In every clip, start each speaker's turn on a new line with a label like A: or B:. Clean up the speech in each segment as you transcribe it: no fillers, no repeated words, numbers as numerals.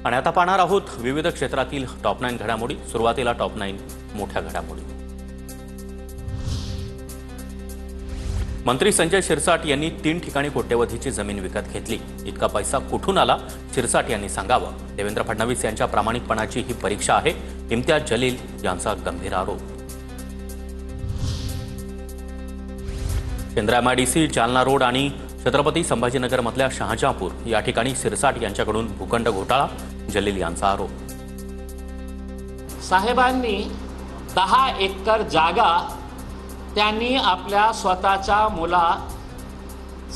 A: आणि आता पाहणार आहोत विविध क्षेत्रातील टॉप 9 घडामोडी। सुरुवातीला टॉप 9 मोठ्या घडामोडी। मंत्री संजय शिरसाट यांनी 3 ठिकाणी कोट्यवधीची जमीन विकत घेतली। इतका पैसा कुठून आला, शिरसाट यांनी सांगावं। देवेंद्र फडणवीस यांच्या प्रामाणिकपणाची ही परीक्षा आहे, इम्तियाज जलील यांचा गंभीर आरोप। केंद्र एमआयडीसी जालना रोड आणि छत्रपती संभाजीनगर मधल्या शहाजहांपूर या ठिकाणी शिरसाट यांच्याकडून भूखंड घोटाळा, जलील यांचा आरोप।
B: साहेबांनी 10 एकर जागा त्यांनी आपल्या स्वतःच्या मुला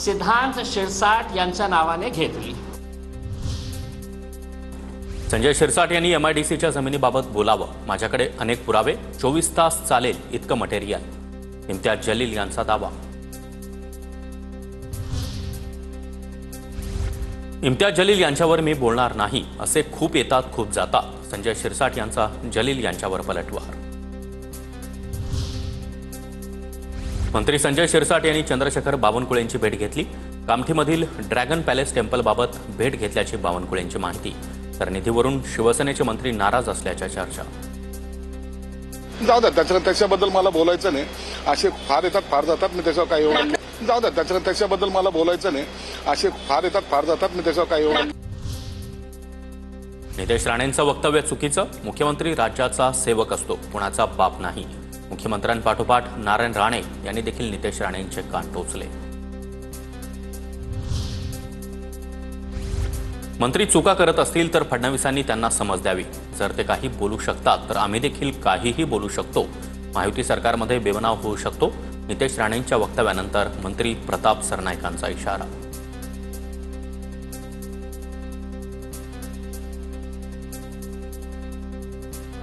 B: सिद्धांत शिरसाट यांच्या नावाने घेतली।
A: संजय शिरसाट यांनी एमआयडीसीच्या जमिनीबाबत बोलावं। माझ्याकडे अनेक पुरावे, 24 तास चालेल इतकं मटेरियल, इम्तियाज जलील यांचा दावा। इम्तियाज जलील यांच्यावर मी बोलणार नाही, असे खूप येतात खूप जातात, संजय शिरसाट यांचा जलील यांच्यावर पलटवार। मंत्री संजय शिरसाट यांनी चंद्रशेखर बावनकुळेंची भेट घेतली। कामठीमधील ड्रॅगन पॅलेस टेम्पलबाबत भेट घेतल्याची बावनकुळेंची माहिती। तर निधीवरून शिवसेनेचे मंत्री नाराज असल्याच्या चर्चा।
C: जाऊ द्या, त्याच्याबद्दल मला बोलायचं नाही। असे फार येतात फार जातात, मी त्याच्यावर काही एवढं जाऊ द्या, त्याच्याबद्दल मला बोलायचं नाही। असे फार येतात फार जातात, मी त्याच्यावर काही एवढं।
A: नितेश राणेंचं वक्तव्य चुकीचं। मुख्यमंत्री राज्याचा सेवक असतो, कुणाचा बाप नाही। मुख्यमंत्र्यांपाठोपाठ नारायण राणे यांनी देखील नितेश राणेंचे कान टोचले। मंत्री चुका करत असतील तर फडणवीसांनी त्यांना समज द्यावी। जर ते काही बोलू शकतात तर आम्ही देखील काहीही बोलू शकतो। महायुती सरकारमध्ये बेबनाव होऊ शकतो। नितेश राणेंच्या वक्तव्यानंतर मंत्री प्रताप सरनाईकांचा इशारा।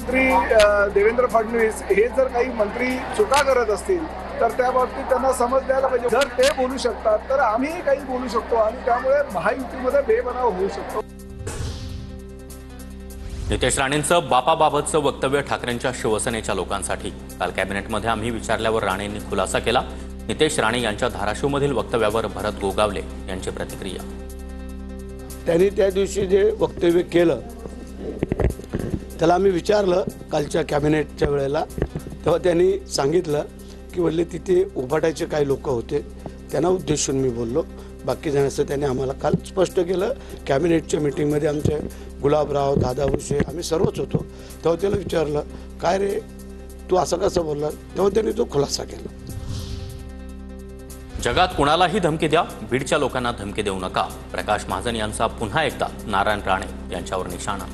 D: मंत्री देवेंद्र फडणवीस हे जर काही मंत्री चुका करत असतील तर त्या बाबतीत त्यांना समज द्यायला पाहिजे। जर ते बोलू शकतात तर आम्हीही काही बोलू शकतो आणि त्यामुळे महायुतीमध्ये बेबनाव होऊ शकतो।
A: नितेश राणेंचं बापाबाबतचं वक्तव्य ठाकरेंच्या शिवसेनेच्या लोकांसाठी। काल कॅबिनेटमध्ये आम्ही विचारल्यावर राणेंनी खुलासा केला। नितेश राणे यांच्या धाराशिवमधील वक्तव्यावर भरत गोगावले यांची प्रतिक्रिया।
E: त्यांनी त्या दिवशी जे वक्तव्य केलं त्याला आम्ही विचारलं कालच्या कॅबिनेटच्या वेळेला, तेव्हा त्यांनी सांगितलं की वल्ले तिथे उभाटायचे काही लोक होते, त्यांना उद्देशून मी बोललो। बाकी जणांचं त्यांनी आम्हाला काल स्पष्ट केलं। कॅबिनेटच्या मीटिंगमध्ये आमचे गुलाबराव, दादा भुसे आम्ही सर्वच होतो। तेव्हा त्याला विचारलं काय रे तू असं कसं बोलला, तेव्हा त्यांनी तो खुलासा केला।
A: जगात कुणालाही धमकी द्या, बीडच्या लोकांना धमकी देऊ नका। प्रकाश महाजन यांचा पुन्हा एकदा नारायण राणे यांच्यावर निशाणा।